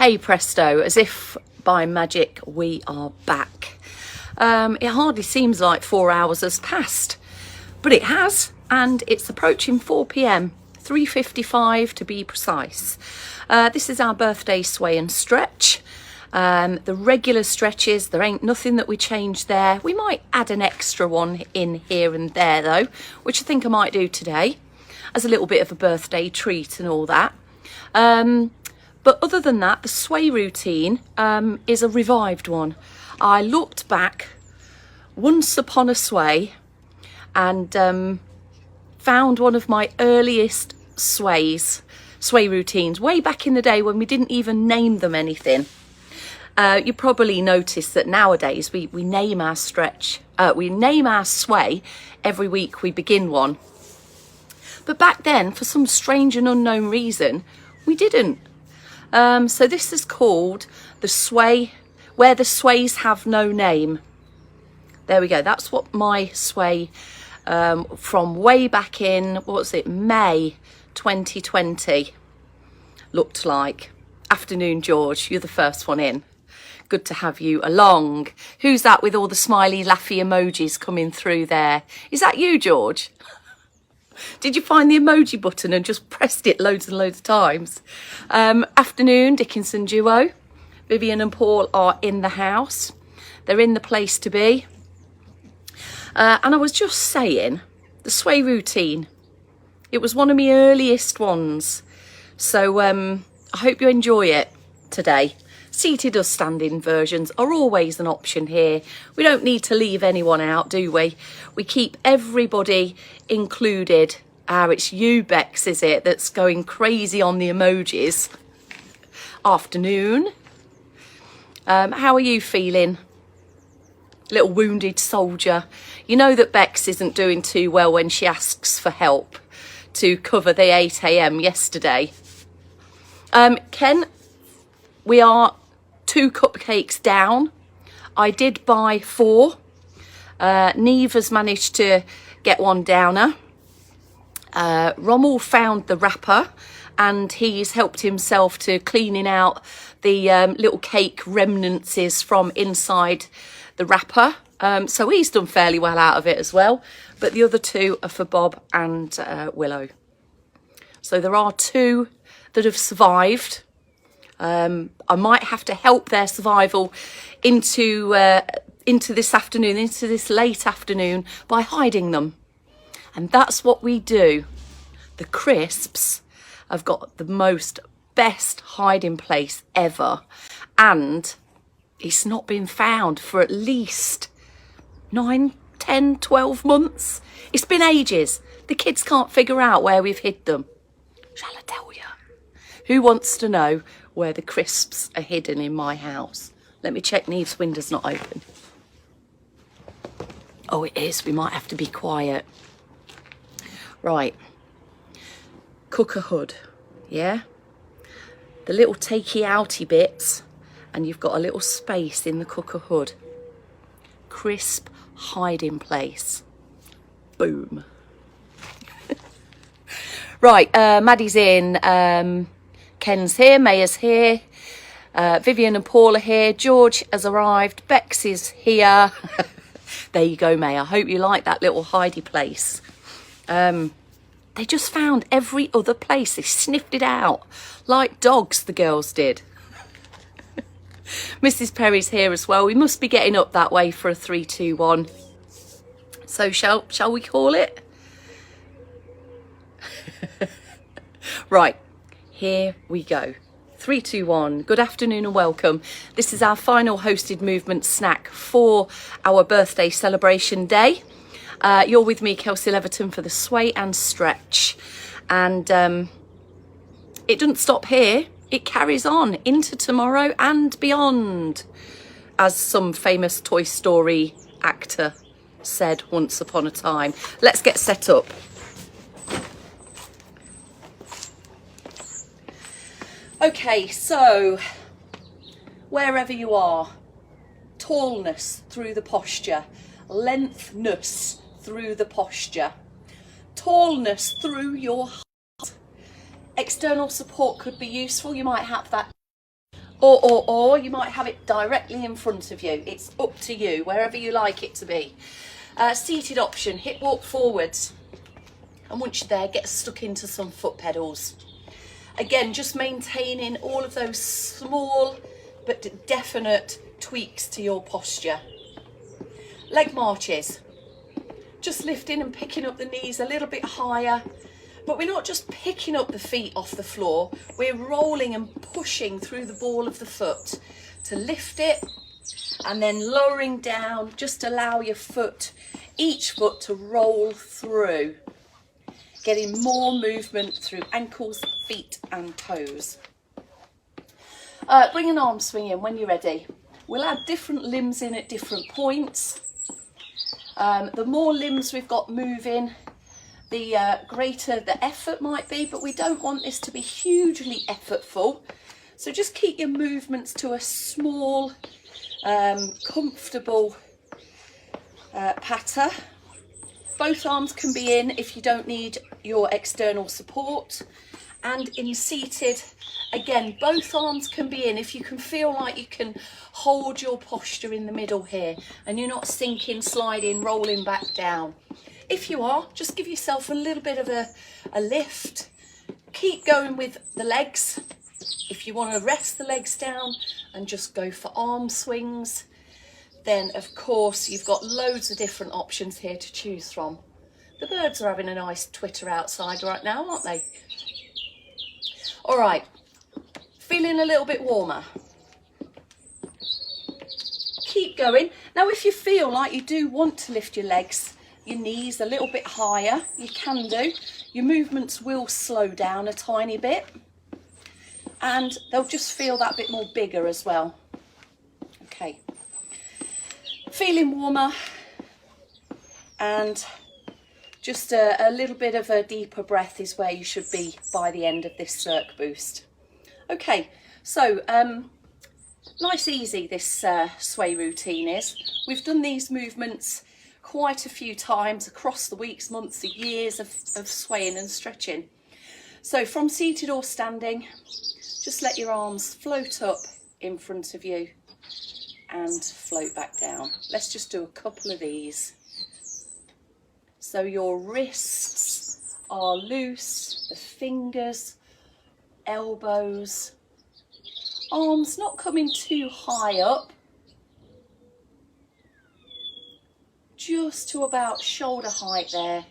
Hey presto, as if by magic we are back. It hardly seems like 4 hours has passed, but it has, and it's approaching 4 p.m, 3:55 to be precise. This is our birthday sway and stretch. The regular stretches, there ain't nothing that we change there. We might add an extra one in here and there though, which I think I might do today as a little bit of a birthday treat and all that. But other than that, the sway routine is a revived one. I looked back once upon a sway and found one of my earliest sway routines way back in the day when we didn't even name them anything. You probably noticed that nowadays we name our stretch, we name our sway every week we begin one. But back then, for some strange and unknown reason, we didn't. So this is called the sway, where the sways have no name. There we go. That's what my sway from way back in, what was it, May 2020 looked like. Afternoon, George. You're the first one in. Good to have you along. Who's that with all the smiley, laughy emojis coming through there? Is that you, George? Did you find the emoji button and just pressed it loads and loads of times? Afternoon, Dickinson duo. Vivian and Paul are in the house. They're in the place to be. And I was just saying, the sway routine, it was one of my earliest ones. So I hope you enjoy it today. Seated or standing versions are always an option here. We don't need to leave anyone out, do we? We keep everybody included. It's you, Bex, is it, that's going crazy on the emojis. Afternoon. How are you feeling? Little wounded soldier. You know that Bex isn't doing too well when she asks for help to cover the 8 a.m. yesterday. Ken, we are 2 cupcakes down. I did buy 4. Neve has managed to get one downer. Rommel found the wrapper and he's helped himself to cleaning out the little cake remnants from inside the wrapper. So he's done fairly well out of it as well. But the other 2 are for Bob and Willow. So there are 2 that have survived. I might have to help their survival into this afternoon, into this late afternoon, by hiding them. And that's what we do. The crisps have got the best hiding place ever. And it's not been found for at least 9, 10, 12 months. It's been ages. The kids can't figure out where we've hid them. Shall I tell you? Who wants to know where the crisps are hidden in my house? Let me check Neve's window's not open. Oh, it is. We might have to be quiet. Right. Cooker hood. Yeah? The little takey-outy bits, and you've got a little space in the cooker hood. Crisp hiding place. Boom. Right, Maddie's in. Ken's here, Maya's here, Vivian and Paul are here, George has arrived, Bex is here. There you go, May. I hope you like that little hidey place. They just found every other place. They sniffed it out like dogs, the girls did. Mrs. Perry's here as well. We must be getting up that way for a 3, 2, 1. So shall we call it? Right. Here we go. 3, 2, 1. Good afternoon and welcome. This is our final hosted movement snack for our birthday celebration day. You're with me, Kelsey Leverton, for the sway and stretch. And it doesn't stop here. It carries on into tomorrow and beyond, as some famous Toy Story actor said once upon a time. Let's get set up. Okay, so wherever you are, tallness through the posture, lengthness through the posture, tallness through your heart. External support could be useful. You might have that Or you might have it directly in front of you. It's up to you, wherever you like it to be. Seated option, hip walk forwards. And once you're there, get stuck into some foot pedals. Again, just maintaining all of those small but definite tweaks to your posture. Leg marches. Just lifting and picking up the knees a little bit higher. But we're not just picking up the feet off the floor, we're rolling and pushing through the ball of the foot to lift it, and then lowering down. Just allow your foot, each foot, to roll through, getting more movement through ankles, feet and toes. Bring an arm swing in when you're ready. We'll add different limbs in at different points. The more limbs we've got moving, the greater the effort might be, but we don't want this to be hugely effortful. So just keep your movements to a small, comfortable patter. Both arms can be in if you don't need your external support. And in seated, again, both arms can be in if you can feel like you can hold your posture in the middle here and you're not sinking, sliding, rolling back down. If you are, just give yourself a little bit of a lift. Keep going with the legs. If you want to rest the legs down and just go for arm swings, then of course you've got loads of different options here to choose from. The birds are having a nice twitter outside right now, aren't they? All right, feeling a little bit warmer. Keep going. Now, if you feel like you do want to lift your legs, your knees a little bit higher, you can do. Your movements will slow down a tiny bit and they'll just feel that bit more bigger as well. Okay, feeling warmer, and just a little bit of a deeper breath is where you should be by the end of this circ boost. Okay, so nice easy this sway routine is. We've done these movements quite a few times across the weeks, months, years of swaying and stretching. So from seated or standing, just let your arms float up in front of you and float back down. Let's just do a couple of these. So your wrists are loose, the fingers, elbows, arms not coming too high up, just to about shoulder height there.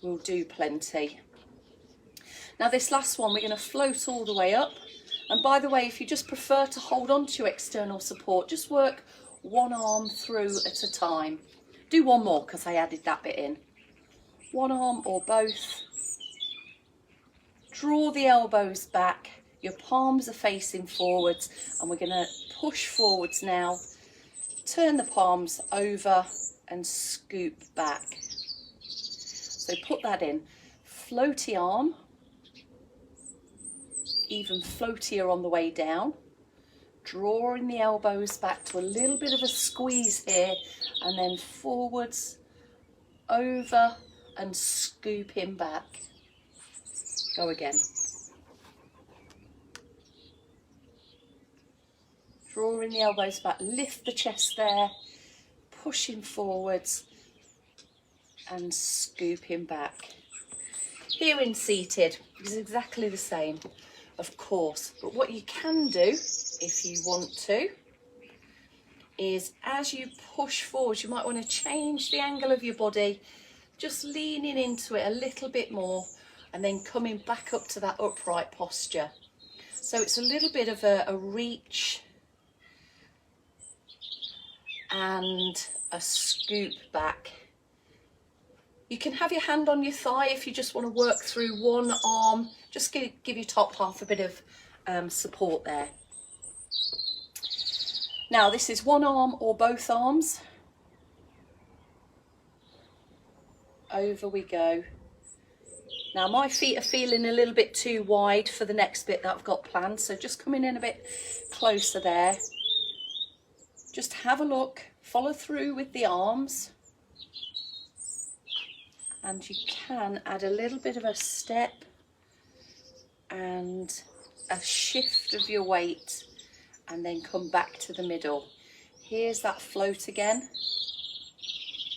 We'll do plenty. Now this last one, we're going to float all the way up. And by the way, if you just prefer to hold on to external support, just work one arm through at a time. Do one more because I added that bit in. One arm or both. Draw the elbows back. Your palms are facing forwards, and we're going to push forwards now. Turn the palms over and scoop back. So put that in. Floaty arm. Even floatier on the way down. Drawing the elbows back to a little bit of a squeeze here, and then forwards, over and scooping back. Go again. Drawing the elbows back, lift the chest there, pushing forwards and scooping back. Here in seated is exactly the same, of course, but what you can do if you want to is as you push forward, you might want to change the angle of your body, just leaning into it a little bit more and then coming back up to that upright posture. So it's a little bit of a reach and a scoop back. You can have your hand on your thigh if you just want to work through one arm. Just give your top half a bit of support there. Now this is one arm or both arms. Over we go. Now my feet are feeling a little bit too wide for the next bit that I've got planned, so just coming in a bit closer there. Just have a look, follow through with the arms, and you can add a little bit of a step and a shift of your weight and then come back to the middle. Here's that float again.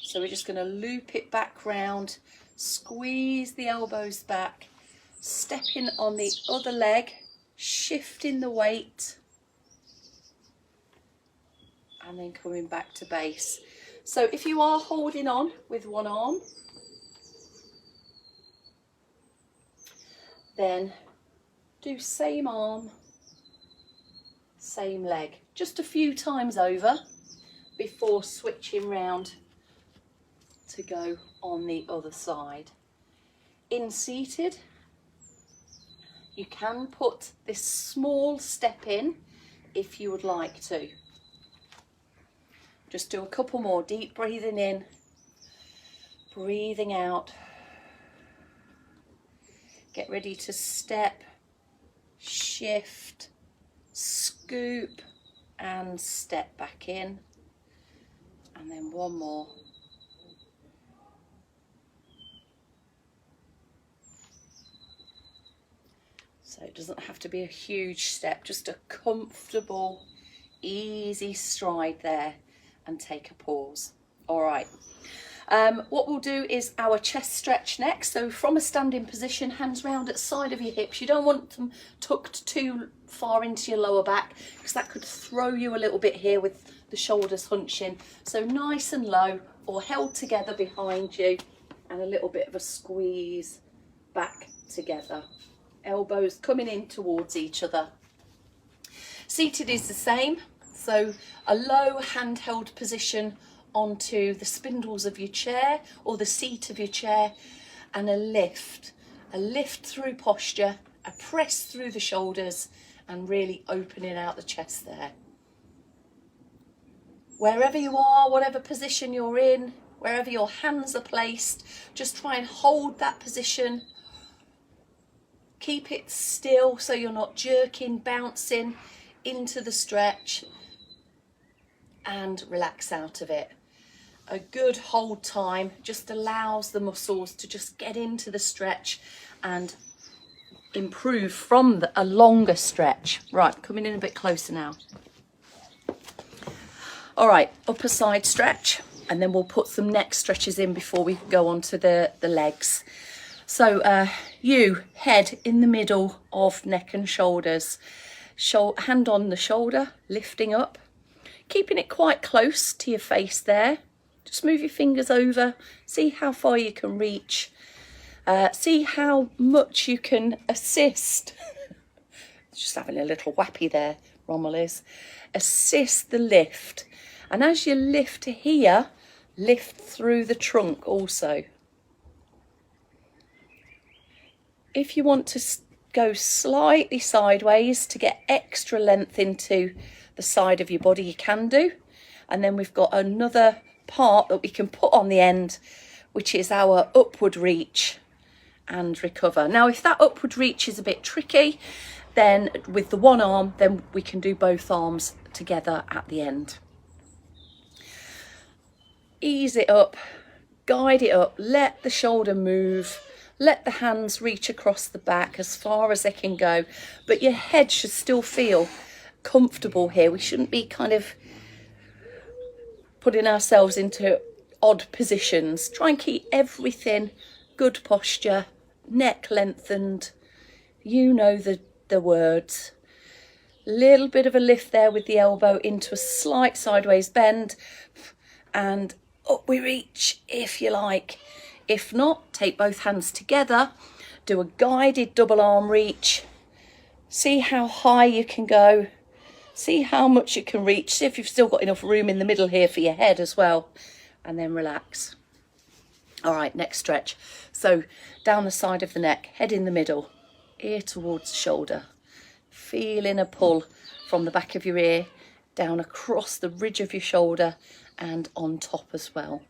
So we're just going to loop it back round, squeeze the elbows back, stepping on the other leg, shifting the weight, and then coming back to base. So if you are holding on with one arm, then do same arm, same leg, just a few times over before switching round to go on the other side. In seated, you can put this small step in if you would like to. Just do a couple more, deep breathing in, breathing out. Get ready to step, shift, scoop and step back in. And then one more. So it doesn't have to be a huge step, just a comfortable, easy stride there, and take a pause. All right. What we'll do is our chest stretch next. So from a standing position, hands round at the side of your hips. You don't want them tucked too far into your lower back because that could throw you a little bit here with the shoulders hunching. So nice and low or held together behind you, and a little bit of a squeeze back together. Elbows coming in towards each other. Seated is the same. So a low handheld position onto the spindles of your chair or the seat of your chair, and a lift through posture, a press through the shoulders, and really opening out the chest there. Wherever you are, whatever position you're in, wherever your hands are placed, just try and hold that position. Keep it still so you're not jerking, bouncing into the stretch, and relax out of it. A good hold time just allows the muscles to just get into the stretch and improve from a longer stretch. Right, coming in a bit closer now. All right, upper side stretch, and then we'll put some neck stretches in before we go on to the legs. So you, head in the middle of neck and shoulders, hand on the shoulder, lifting up, keeping it quite close to your face there. Just move your fingers over, see how far you can reach, see how much you can assist. Just having a little whappy there, Rommel is. Assist the lift. And as you lift to here, lift through the trunk also. If you want to go slightly sideways to get extra length into the side of your body, you can do. And then we've got another part that we can put on the end, which is our upward reach and recover. Now, if that upward reach is a bit tricky, then with the one arm, then we can do both arms together at the end. Ease it up, guide it up, let the shoulder move, let the hands reach across the back as far as they can go, but your head should still feel comfortable here. We shouldn't be kind of putting ourselves into odd positions. Try and keep everything good posture, neck lengthened. You know the words. Little bit of a lift there with the elbow into a slight sideways bend, and up we reach if you like. If not, take both hands together, do a guided double arm reach. See how high you can go. See how much you can reach. See if you've still got enough room in the middle here for your head as well. And then relax. All right, next stretch. So down the side of the neck, head in the middle, ear towards the shoulder. Feeling a pull from the back of your ear, down across the ridge of your shoulder and on top as well.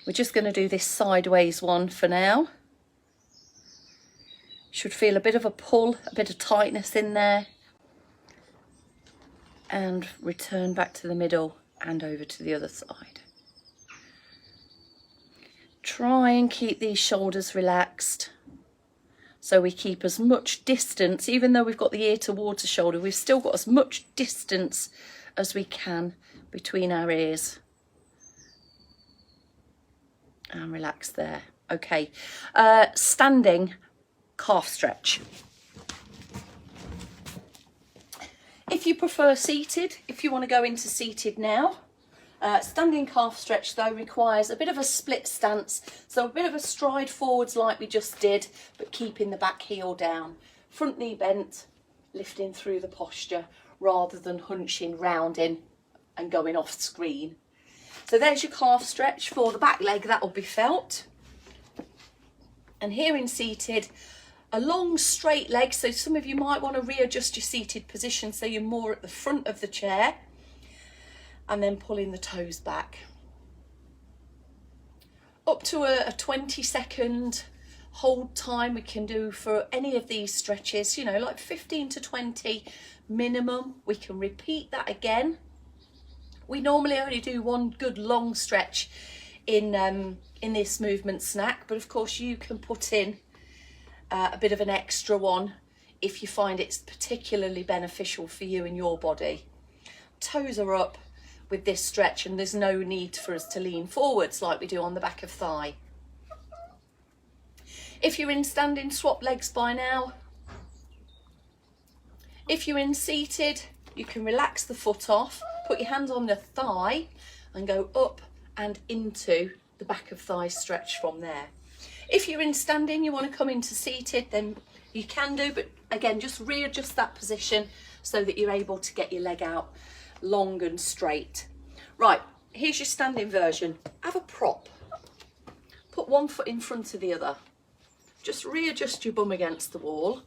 We're just going to do this sideways one for now. Should feel a bit of a pull, a bit of tightness in there. And return back to the middle and over to the other side. Try and keep these shoulders relaxed So we keep as much distance, even though we've got the ear towards the shoulder, we've still got as much distance as we can between our ears. And relax there. Okay, standing calf stretch. If you prefer seated, if you want to go into seated now, standing calf stretch though requires a bit of a split stance, so a bit of a stride forwards like we just did, but keeping the back heel down. Front knee bent, lifting through the posture rather than hunching, rounding and going off screen. So there's your calf stretch for the back leg, that will be felt. And here in seated, a long straight leg, so some of you might want to readjust your seated position so you're more at the front of the chair, and then pulling the toes back. Up to a 20-second hold time we can do for any of these stretches, you know, like 15 to 20 minimum. We can repeat that again. We normally only do one good long stretch in this movement snack, but of course you can put in a bit of an extra one if you find it's particularly beneficial for you and your body. Toes are up with this stretch and there's no need for us to lean forwards like we do on the back of thigh. If you're in standing, swap legs by now. If you're in seated, you can relax the foot off, put your hands on the thigh and go up and into the back of thigh stretch from there. If you're in standing, you want to come into seated, then you can do, but again, just readjust that position so that you're able to get your leg out long and straight. Right, here's your standing version. Have a prop. Put one foot in front of the other. Just readjust your bum against the wall.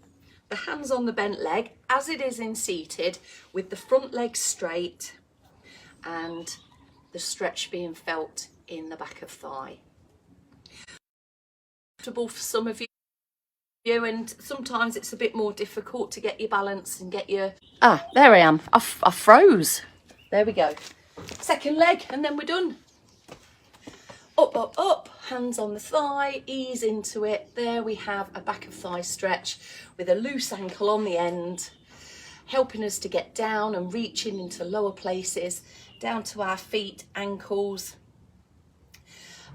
The hands on the bent leg, as it is in seated, with the front leg straight and the stretch being felt in the back of thigh. Comfortable for some of you, and sometimes it's a bit more difficult to get your balance and get your... Ah, there I am. I froze. There we go. Second leg, and then we're done. Up, up, up, hands on the thigh, ease into it. There we have a back of thigh stretch with a loose ankle on the end, helping us to get down and reaching into lower places, down to our feet, ankles,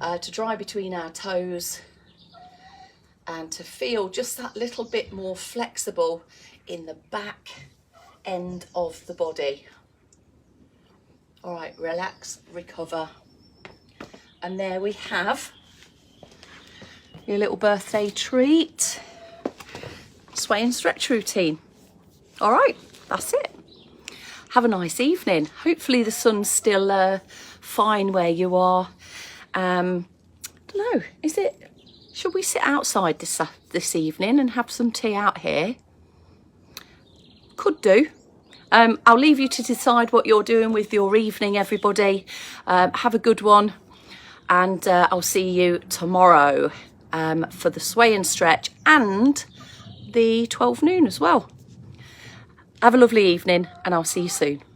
to dry between our toes, and to feel just that little bit more flexible in the back end of the body. All right, relax, recover. And there we have your little birthday treat, sway and stretch routine. All right, that's it. Have a nice evening. Hopefully the sun's still fine where you are. I don't know, should we sit outside this evening and have some tea out here? Could do. I'll leave you to decide what you're doing with your evening, everybody. Have a good one. And I'll see you tomorrow for the sway and stretch and the 12 noon as well. Have a lovely evening and I'll see you soon.